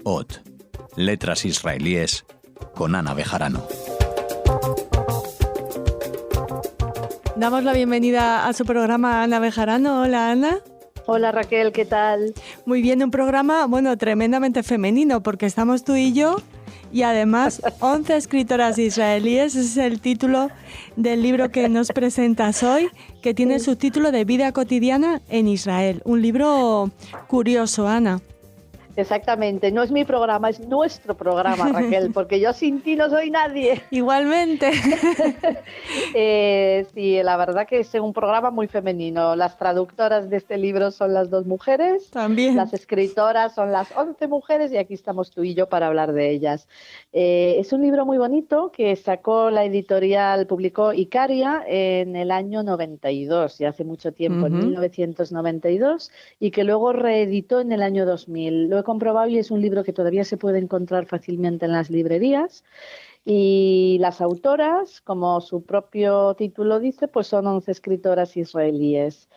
Ot, letras israelíes, con Ana Bejarano. Damos la bienvenida a su programa Ana Bejarano. Hola, Ana. Hola, Raquel, ¿qué tal? Muy bien, un programa, tremendamente femenino, porque estamos tú y yo, y además 11 escritoras israelíes. Ese es el título del libro que nos presentas hoy, que tiene el subtítulo de Vida cotidiana en Israel. Un libro curioso, Ana. Exactamente, no es mi programa, es nuestro programa, Raquel, porque yo sin ti no soy nadie. Igualmente. Sí, la verdad que es un programa muy femenino. Las traductoras de este libro son las 2 mujeres, También. Las escritoras son las 11 mujeres y aquí estamos tú y yo para hablar de ellas. Es un libro muy bonito que sacó la editorial, publicó Icaria en el año 92, ya hace mucho tiempo, en 1992, y que luego reeditó en el año 2000. Lo he comprobado y es un libro que todavía se puede encontrar fácilmente en las librerías. Y las autoras, como su propio título dice, pues son 11 escritoras israelíes.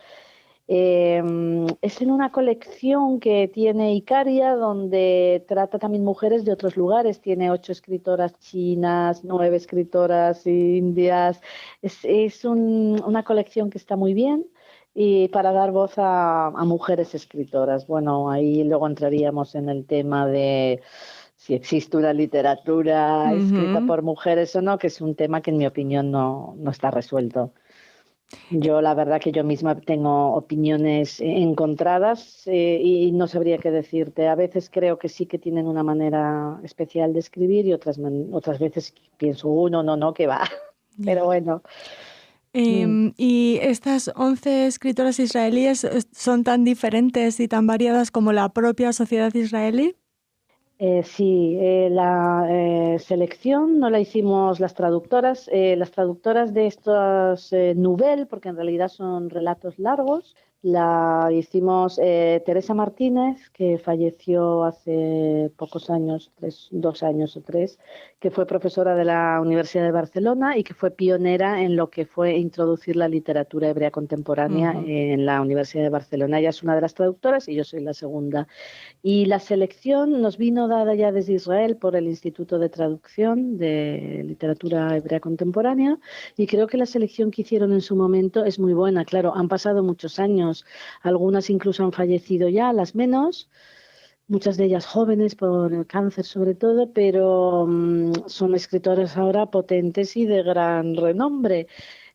Es en una colección que tiene Icaria, donde trata también mujeres de otros lugares. Tiene 8 escritoras chinas, 9 escritoras indias. Es una colección que está muy bien y para dar voz a mujeres escritoras. Bueno, ahí luego entraríamos en el tema de si existe una literatura escrita por mujeres o no, que es un tema que en mi opinión no está resuelto. Yo la verdad que yo misma tengo opiniones encontradas y no sabría qué decirte. A veces creo que sí que tienen una manera especial de escribir y otras veces pienso, no, que va. Pero bueno. Y estas 11 escritoras israelíes son tan diferentes y tan variadas como la propia sociedad israelí. Sí, la selección no la hicimos las traductoras. Las traductoras de estos nouvelles, porque en realidad son relatos largos, la hicimos Teresa Martínez, que falleció hace pocos años, 2 años o 3, que fue profesora de la Universidad de Barcelona y que fue pionera en lo que fue introducir la literatura hebrea contemporánea en la Universidad de Barcelona. Ella es una de las traductoras y yo soy la segunda. Y la selección nos vino dada ya desde Israel por el Instituto de Traducción de Literatura Hebrea Contemporánea y creo que la selección que hicieron en su momento es muy buena. Claro, han pasado muchos años, algunas incluso han fallecido ya, las menos, muchas de ellas jóvenes por el cáncer sobre todo, pero son escritoras ahora potentes y de gran renombre.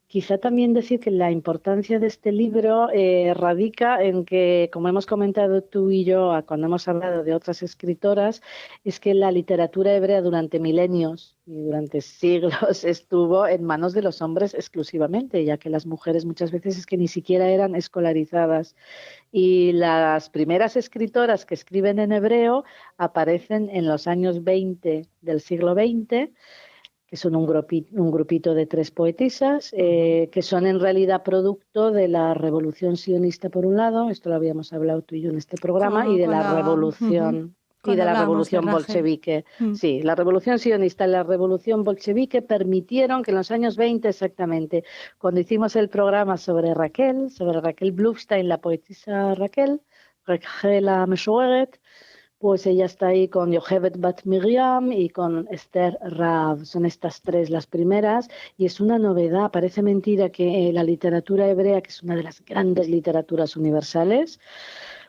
Quizá también decir que la importancia de este libro radica en que, como hemos comentado tú y yo cuando hemos hablado de otras escritoras, es que la literatura hebrea durante milenios y durante siglos estuvo en manos de los hombres exclusivamente, ya que las mujeres muchas veces es que ni siquiera eran escolarizadas. Y las primeras escritoras que escriben en hebreo aparecen en los años 20 del siglo XX, que son un grupito de 3 poetisas, que son en realidad producto de la revolución sionista por un lado, esto lo habíamos hablado tú y yo en este programa, y de la revolución bolchevique. Sí, la revolución sionista y la revolución bolchevique permitieron que en los años 20 exactamente, cuando hicimos el programa sobre Raquel Blufstein, la poetisa Raquel המשוררת, pues ella está ahí con Yocheved Bat Miriam y con Esther Rav. Son estas 3 las primeras y es una novedad. Parece mentira que la literatura hebrea, que es una de las grandes literaturas universales,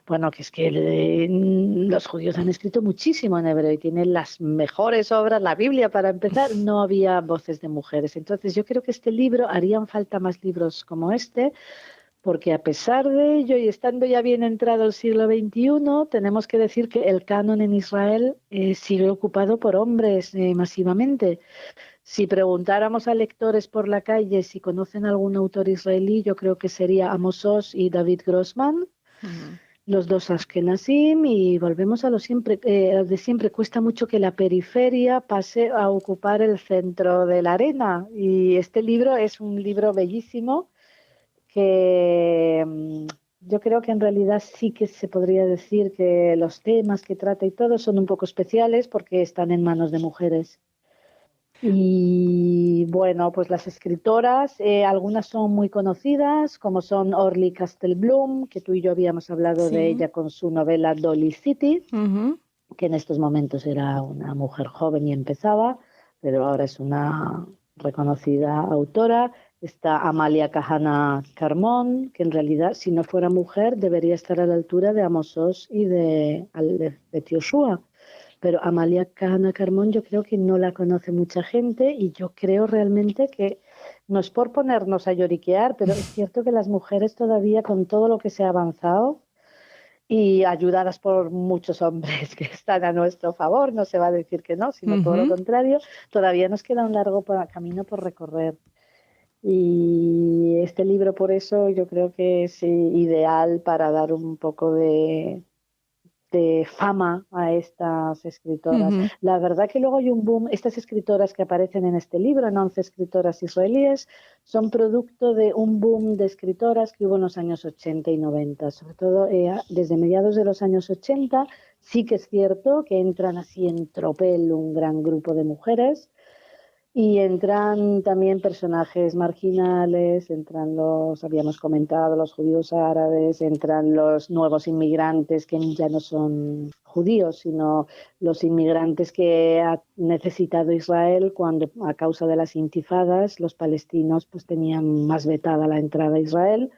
bueno, que es que los judíos han escrito muchísimo en hebreo y tienen las mejores obras, la Biblia para empezar, no había voces de mujeres. Entonces yo creo que este libro, harían falta más libros como este, porque a pesar de ello y estando ya bien entrado el siglo XXI, tenemos que decir que el canon en Israel sigue ocupado por hombres masivamente. Si preguntáramos a lectores por la calle si conocen algún autor israelí, yo creo que sería Amos Oz y David Grossman, los 2 Ashkenazim, y volvemos a lo de siempre. Cuesta mucho que la periferia pase a ocupar el centro de la arena, y este libro es un libro bellísimo que yo creo que en realidad sí que se podría decir que los temas que trata y todo son un poco especiales porque están en manos de mujeres. Y bueno, pues las escritoras, algunas son muy conocidas, como son Orly Castelblum, que tú y yo habíamos hablado de ella con su novela Dolly City, que en estos momentos era una mujer joven y empezaba, pero ahora es una reconocida autora. Está Amalia Kahana Carmón, que en realidad, si no fuera mujer, debería estar a la altura de Amos Oz y de Yoshua. Pero Amalia Kahana Carmón yo creo que no la conoce mucha gente, y yo creo realmente que, no es por ponernos a lloriquear, pero es cierto que las mujeres todavía, con todo lo que se ha avanzado, y ayudadas por muchos hombres que están a nuestro favor, no se va a decir que no, sino todo lo contrario, todavía nos queda un largo camino por recorrer. Y este libro, por eso, yo creo que es ideal para dar un poco de fama a estas escritoras. La verdad que luego hay un boom. Estas escritoras que aparecen en este libro, en 11 escritoras israelíes, son producto de un boom de escritoras que hubo en los años 80 y 90. Sobre todo desde mediados de los años 80, sí que es cierto que entran así en tropel un gran grupo de mujeres. Y entran también personajes marginales, entran habíamos comentado, los judíos árabes, entran los nuevos inmigrantes que ya no son judíos, sino los inmigrantes que ha necesitado Israel cuando, a causa de las intifadas, los palestinos pues tenían más vetada la entrada a Israel.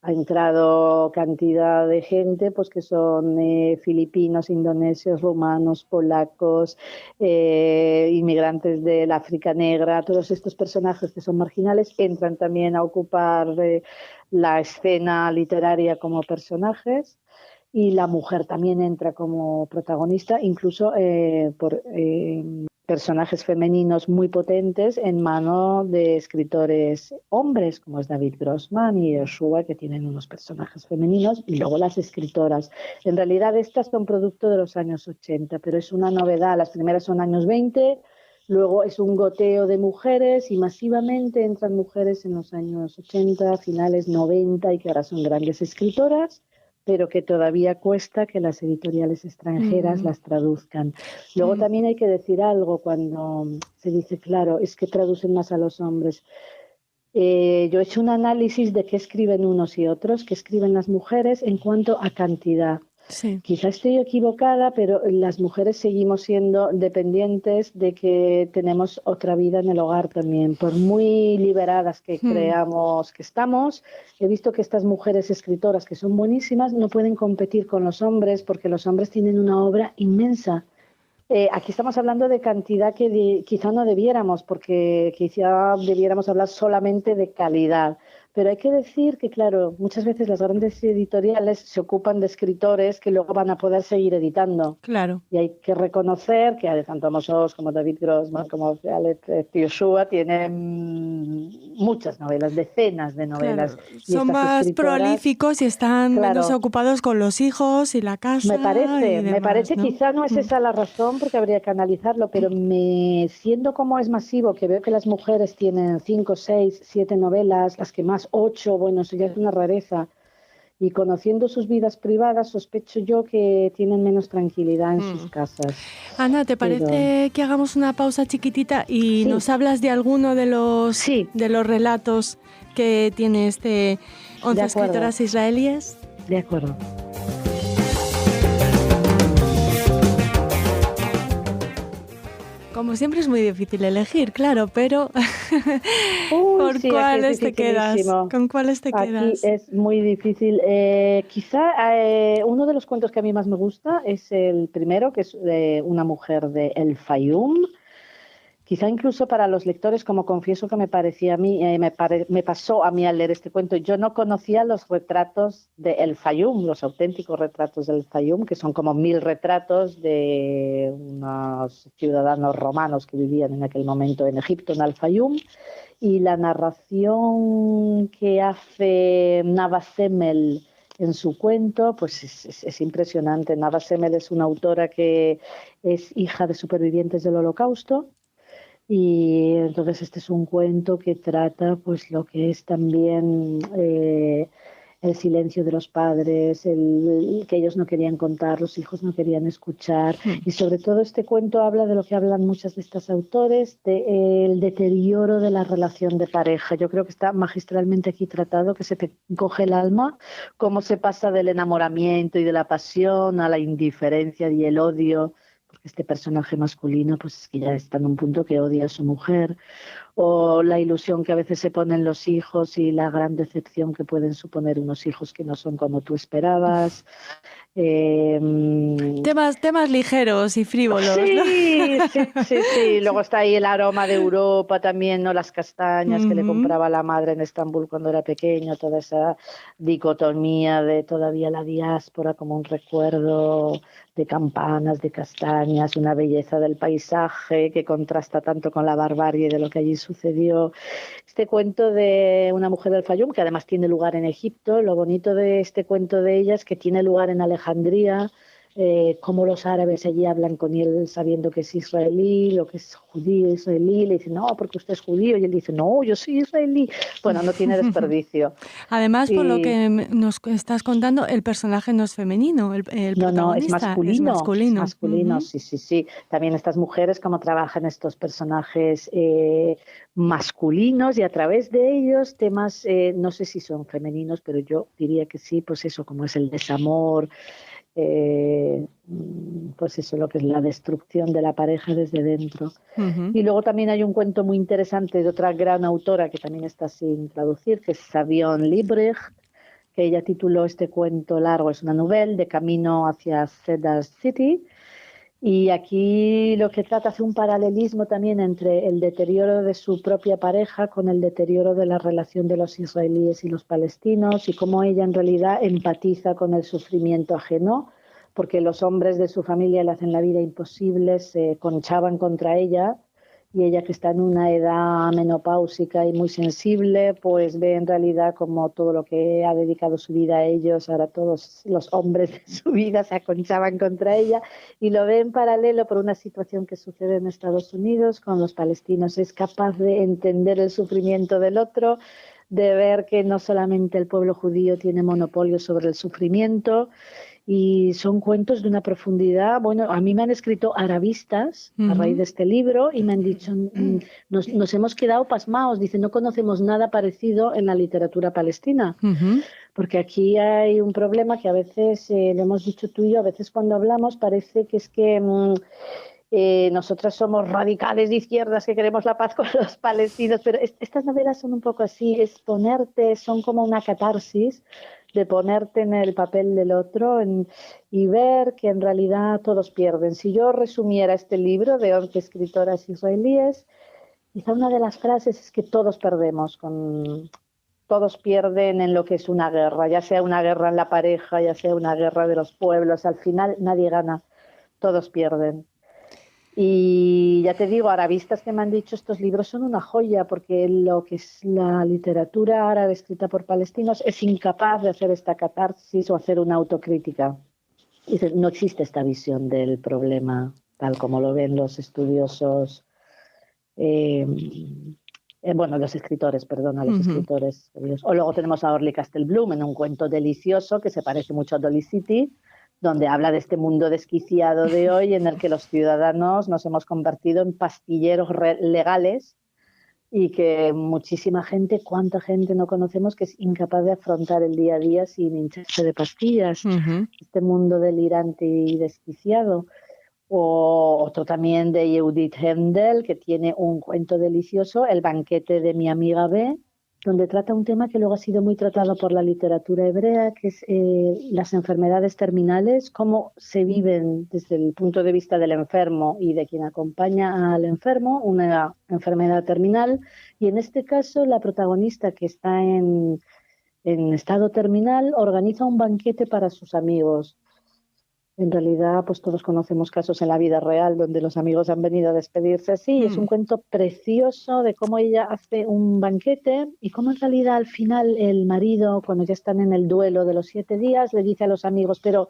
Ha entrado cantidad de gente pues que son filipinos, indonesios, rumanos, polacos, inmigrantes del África Negra. Todos estos personajes que son marginales entran también a ocupar la escena literaria como personajes, y la mujer también entra como protagonista, incluso por personajes femeninos muy potentes en mano de escritores hombres, como es David Grossman y Yoshua, que tienen unos personajes femeninos, y luego las escritoras. En realidad estas son producto de los años 80, pero es una novedad. Las primeras son años 20, luego es un goteo de mujeres y masivamente entran mujeres en los años 80, finales 90, y que ahora son grandes escritoras, pero que todavía cuesta que las editoriales extranjeras las traduzcan. Luego también hay que decir algo cuando se dice, claro, es que traducen más a los hombres. Yo he hecho un análisis de qué escriben unos y otros, qué escriben las mujeres en cuanto a cantidad. Sí. Quizá estoy equivocada, pero las mujeres seguimos siendo dependientes de que tenemos otra vida en el hogar también. Por muy liberadas que creamos que estamos, he visto que estas mujeres escritoras, que son buenísimas, no pueden competir con los hombres porque los hombres tienen una obra inmensa. Aquí estamos hablando de cantidad que quizá no debiéramos, porque quizá debiéramos hablar solamente de calidad. Pero hay que decir que, claro, muchas veces las grandes editoriales se ocupan de escritores que luego van a poder seguir editando. Claro. Y hay que reconocer que tanto Amos Oz como David Grossman como Alex Yoshua tienen muchas novelas, decenas de novelas. Claro. Son más prolíficos y están menos ocupados con los hijos y la casa. Me parece, ¿no? Quizá no es esa la razón, porque habría que analizarlo, pero siendo como es masivo, que veo que las mujeres tienen 5, 6, 7 novelas, las que más 8, bueno, eso ya es una rareza. Y conociendo sus vidas privadas, sospecho yo que tienen menos tranquilidad en sus casas. Ana, ¿te parece que hagamos una pausa chiquitita y nos hablas de alguno de los relatos que tiene este 11 escritoras israelíes? De acuerdo. Como siempre es muy difícil elegir, claro, pero ¿por cuáles te quedas? ¿Con cuáles te quedas? Aquí es muy difícil. Quizá uno de los cuentos que a mí más me gusta es el primero, que es de una mujer de El Fayum. Quizá incluso para los lectores, como confieso que me parecía a mí, me pasó a mí al leer este cuento. Yo no conocía los retratos de El Fayum, los auténticos retratos del Fayum, que son como 1000 retratos de unos ciudadanos romanos que vivían en aquel momento en Egipto, en Al Fayum. Y la narración que hace Nava Semel en su cuento, pues es impresionante. Nava Semel es una autora que es hija de supervivientes del Holocausto. Y entonces este es un cuento que trata pues lo que es también el silencio de los padres, el que ellos no querían contar, los hijos no querían escuchar. Y sobre todo este cuento habla de lo que hablan muchas de estas autores, del deterioro de la relación de pareja. Yo creo que está magistralmente aquí tratado, que se te coge el alma, cómo se pasa del enamoramiento y de la pasión a la indiferencia y el odio, porque este personaje masculino pues es que ya está en un punto que odia a su mujer, o la ilusión que a veces se ponen los hijos y la gran decepción que pueden suponer unos hijos que no son como tú esperabas. Temas ligeros y frívolos, Sí, ¿no? sí. Luego está ahí el aroma de Europa también, ¿no? Las castañas que le compraba la madre en Estambul cuando era pequeño, toda esa dicotomía de todavía la diáspora como un recuerdo de campanas, de castañas, una belleza del paisaje que contrasta tanto con la barbarie de lo que allí sucedió. Este cuento de una mujer del Fayum, que además tiene lugar en Egipto, lo bonito de este cuento de ella es que tiene lugar en Alejandría, cómo los árabes allí hablan con él sabiendo que es israelí, lo que es judío israelí, le dicen, no, porque usted es judío, y él dice, no, yo soy israelí. Bueno, no tiene desperdicio. Además, por lo que nos estás contando, el personaje no es femenino, el No, es protagonista masculino. masculino. Sí. También estas mujeres, como trabajan estos personajes masculinos y a través de ellos temas, no sé si son femeninos, pero yo diría que sí, pues eso, como es el desamor, pues eso, lo que es la destrucción de la pareja desde dentro. Y luego también hay un cuento muy interesante de otra gran autora que también está sin traducir, que es Savion Liebrecht, que ella tituló este cuento largo, es una novela de camino hacia Cedar City, y aquí lo que trata hace un paralelismo también entre el deterioro de su propia pareja con el deterioro de la relación de los israelíes y los palestinos, y cómo ella en realidad empatiza con el sufrimiento ajeno, porque los hombres de su familia le hacen la vida imposible, se conchaban contra ella, y ella, que está en una edad menopáusica y muy sensible, pues ve en realidad como todo lo que ha dedicado su vida a ellos, ahora todos los hombres de su vida se aconchaban contra ella, y lo ve en paralelo por una situación que sucede en Estados Unidos con los palestinos. Es capaz de entender el sufrimiento del otro, de ver que no solamente el pueblo judío tiene monopolio sobre el sufrimiento, y son cuentos de una profundidad. Bueno, a mí me han escrito arabistas a raíz de este libro y me han dicho, nos hemos quedado pasmados, dicen, no conocemos nada parecido en la literatura palestina, porque aquí hay un problema que a veces, lo hemos dicho tú y yo, a veces cuando hablamos parece que es que nosotras somos radicales de izquierdas que queremos la paz con los palestinos, pero estas novelas son un poco así, es ponerte, son como una catarsis de ponerte en el papel del otro y ver que en realidad todos pierden. Si yo resumiera este libro de 11 escritoras israelíes, quizá una de las frases es que todos perdemos, todos pierden en lo que es una guerra, ya sea una guerra en la pareja, ya sea una guerra de los pueblos, al final nadie gana, todos pierden. Y ya te digo, arabistas que me han dicho estos libros son una joya, porque lo que es la literatura árabe escrita por palestinos es incapaz de hacer esta catarsis o hacer una autocrítica. Dice, no existe esta visión del problema tal como lo ven los estudiosos, los escritores, los escritores. O luego tenemos a Orly Castelblum en un cuento delicioso que se parece mucho a Dolly City, donde habla de este mundo desquiciado de hoy en el que los ciudadanos nos hemos convertido en pastilleros legales y que muchísima gente, cuánta gente no conocemos que es incapaz de afrontar el día a día sin hincharse de pastillas. Este mundo delirante y desquiciado. O otro también de Judith Hendel, que tiene un cuento delicioso, El banquete de mi amiga B, donde trata un tema que luego ha sido muy tratado por la literatura hebrea, que es las enfermedades terminales, cómo se viven desde el punto de vista del enfermo y de quien acompaña al enfermo, una enfermedad terminal. Y en este caso, la protagonista, que está en estado terminal, organiza un banquete para sus amigos. En realidad, pues todos conocemos casos en la vida real donde los amigos han venido a despedirse así. Es un cuento precioso de cómo ella hace un banquete y cómo en realidad al final el marido, cuando ya están en el duelo de los 7 días, le dice a los amigos, pero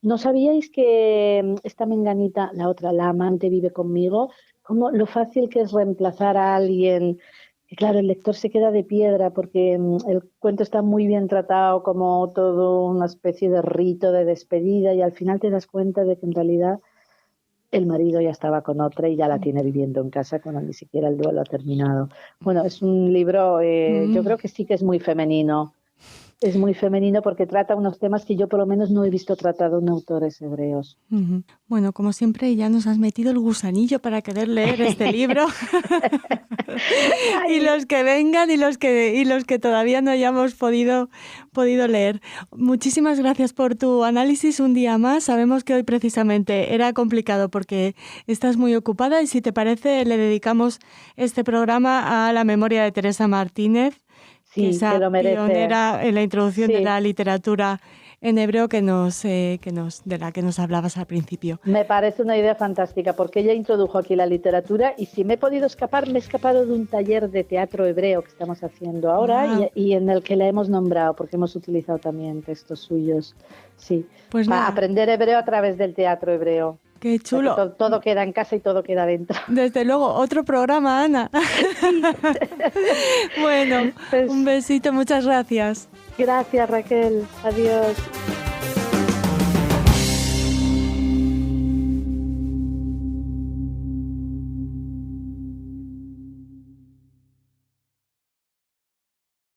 ¿no sabíais que esta menganita, la otra, la amante, vive conmigo? ¿Cómo lo fácil que es reemplazar a alguien? Y claro, el lector se queda de piedra porque el cuento está muy bien tratado, como todo una especie de rito de despedida, y al final te das cuenta de que en realidad el marido ya estaba con otra y ya la tiene viviendo en casa cuando ni siquiera el duelo ha terminado. Bueno, es un libro, yo creo que sí que es muy femenino. Es muy femenino porque trata unos temas que yo por lo menos no he visto tratado en autores hebreos. Bueno, como siempre ya nos has metido el gusanillo para querer leer este libro. Y los que vengan y los que todavía no hayamos podido leer. Muchísimas gracias por tu análisis un día más. Sabemos que hoy precisamente era complicado porque estás muy ocupada y si te parece le dedicamos este programa a la memoria de Teresa Martínez, sí, esa que lo merece. Pionera en la introducción de la literatura en hebreo de la que nos hablabas al principio. Me parece una idea fantástica porque ella introdujo aquí la literatura y si me he podido escapar, me he escapado de un taller de teatro hebreo que estamos haciendo ahora y en el que la hemos nombrado porque hemos utilizado también textos suyos. Sí, pues para aprender hebreo a través del teatro hebreo. ¡Qué chulo! Todo queda en casa y todo queda dentro. Desde luego, otro programa, Ana. Bueno, pues, un besito, muchas gracias. Gracias, Raquel. Adiós.